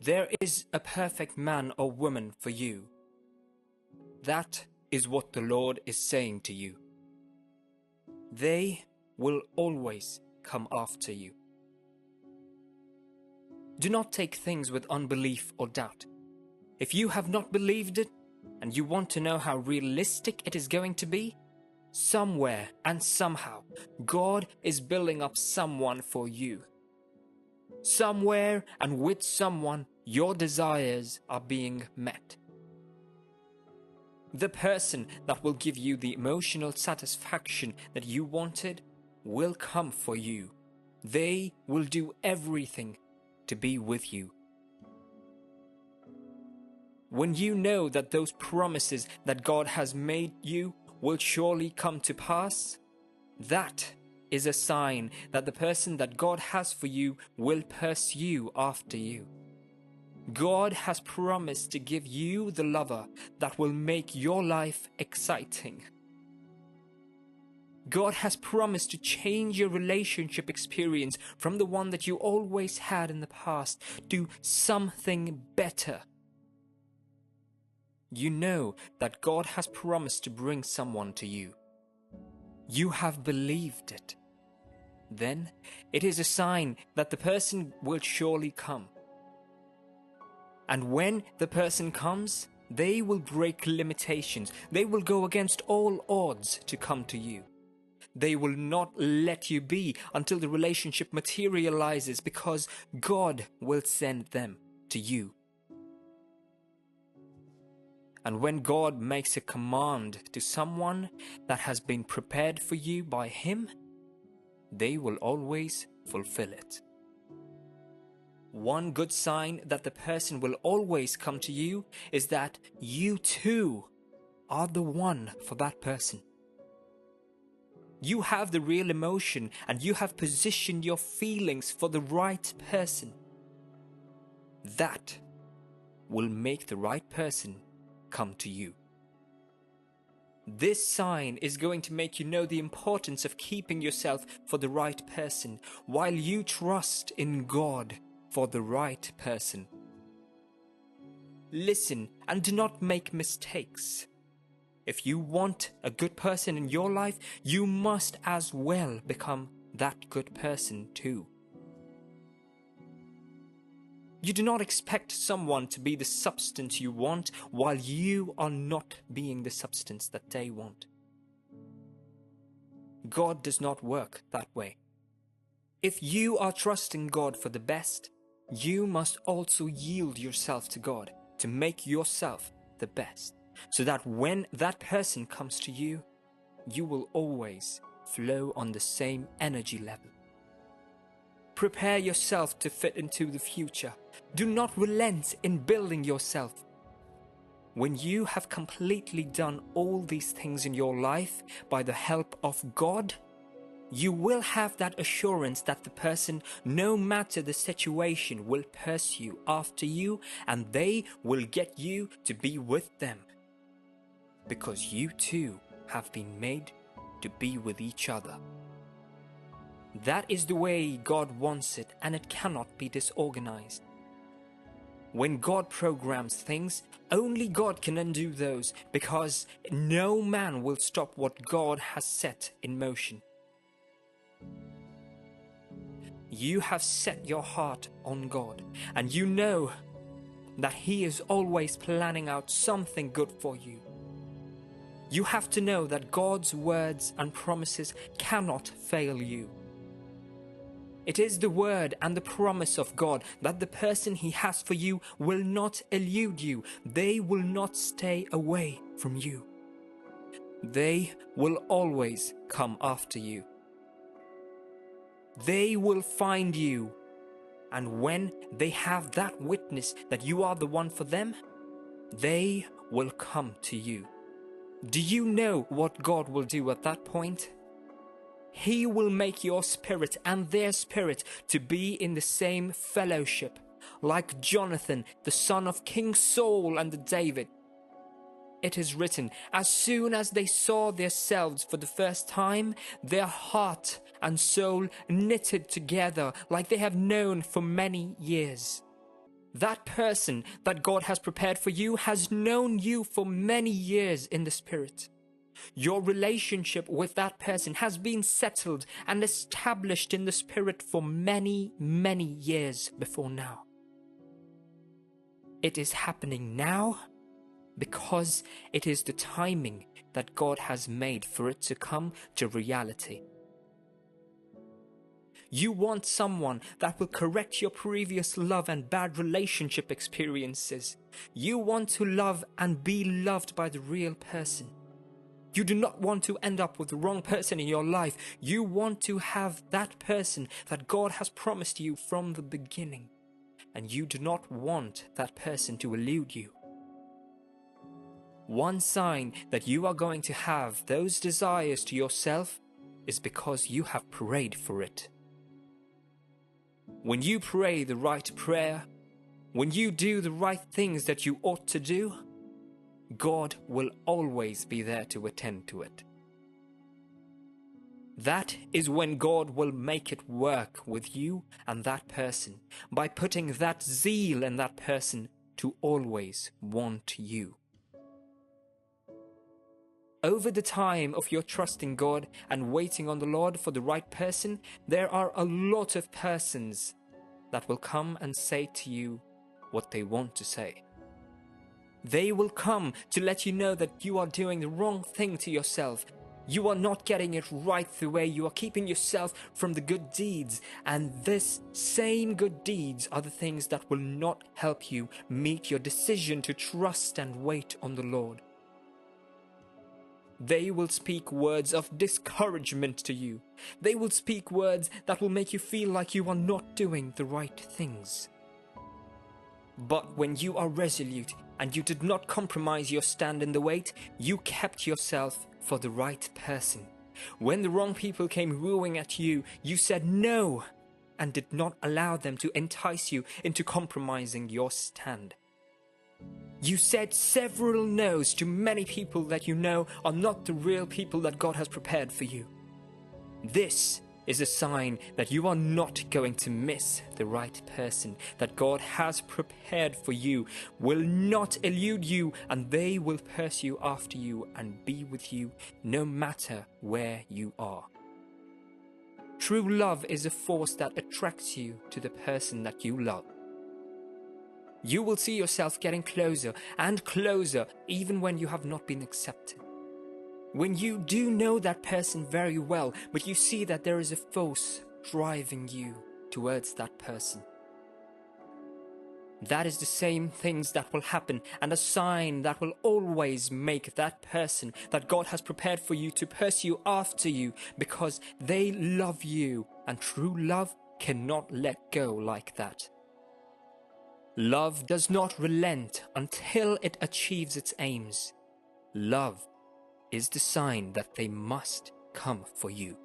There is a perfect man or woman for you. That is what the Lord is saying to you. They will always come after you. Do not take things with unbelief or doubt. If you have not believed it, and you want to know how realistic it is going to be, somewhere and somehow, God is building up someone for you. Somewhere and with someone, your desires are being met. The person that will give you the emotional satisfaction that you wanted will come for you. They will do everything to be with you. When you know that those promises that God has made you will surely come to pass, that is a sign that the person that God has for you will pursue after you. God has promised to give you the lover that will make your life exciting. God has promised to change your relationship experience from the one that you always had in the past to something better. You know that God has promised to bring someone to you. You have believed it. Then it is a sign that the person will surely come. And when the person comes, they will break limitations. They will go against all odds to come to you. They will not let you be until the relationship materializes, because God will send them to you. And when God makes a command to someone that has been prepared for you by Him, they will always fulfill it. One good sign that the person will always come to you is that you too are the one for that person. You have the real emotion and you have positioned your feelings for the right person. That will make the right person come to you. This sign is going to make you know the importance of keeping yourself for the right person while you trust in God for the right person. Listen and do not make mistakes. If you want a good person in your life, you must as well become that good person too. You do not expect someone to be the substance you want while you are not being the substance that they want. God does not work that way. If you are trusting God for the best, you must also yield yourself to God to make yourself the best, so that when that person comes to you, you will always flow on the same energy level. Prepare yourself to fit into the future. Do not relent in building yourself. When you have completely done all these things in your life by the help of God, you will have that assurance that the person, no matter the situation, will pursue after you, and they will get you to be with them. Because you too have been made to be with each other. That is the way God wants it, and it cannot be disorganized. When God programs things, only God can undo those, because no man will stop what God has set in motion. You have set your heart on God, and you know that He is always planning out something good for you. You have to know that God's words and promises cannot fail you. It is the word and the promise of God that the person He has for you will not elude you. They will not stay away from you. They will always come after you. They will find you. And when they have that witness that you are the one for them, they will come to you. Do you know what God will do at that point? He will make your spirit and their spirit to be in the same fellowship, like Jonathan, the son of King Saul and David. It is written, as soon as they saw themselves for the first time, their heart and soul knitted together like they have known for many years. That person that God has prepared for you has known you for many years in the Spirit. Your relationship with that person has been settled and established in the Spirit for many, many years before now. It is happening now because it is the timing that God has made for it to come to reality. You want someone that will correct your previous love and bad relationship experiences. You want to love and be loved by the real person. You do not want to end up with the wrong person in your life. You want to have that person that God has promised you from the beginning. And you do not want that person to elude you. One sign that you are going to have those desires to yourself is because you have prayed for it. When you pray the right prayer, when you do the right things that you ought to do, God will always be there to attend to it. That is when God will make it work with you and that person, by putting that zeal in that person to always want you. Over the time of your trusting God and waiting on the Lord for the right person, there are a lot of persons that will come and say to you what they want to say. They will come to let you know that you are doing the wrong thing to yourself. You are not getting it right the way. You are keeping yourself from the good deeds. And this same good deeds are the things that will not help you meet your decision to trust and wait on the Lord. They will speak words of discouragement to you. They will speak words that will make you feel like you are not doing the right things. But when you are resolute and you did not compromise your stand in the wait, you kept yourself for the right person. When the wrong people came wooing at you, you said no and did not allow them to entice you into compromising your stand. You said several no's to many people that you know are not the real people that God has prepared for you. This is a sign that you are not going to miss the right person that God has prepared for you, will not elude you, and they will pursue after you and be with you no matter where you are. True love is a force that attracts you to the person that you love. You will see yourself getting closer and closer even when you have not been accepted. When you do know that person very well, but you see that there is a force driving you towards that person. That is the same things that will happen, and a sign that will always make that person that God has prepared for you to pursue after you, because they love you, and true love cannot let go like that. Love does not relent until it achieves its aims. Love is the sign that they must come for you.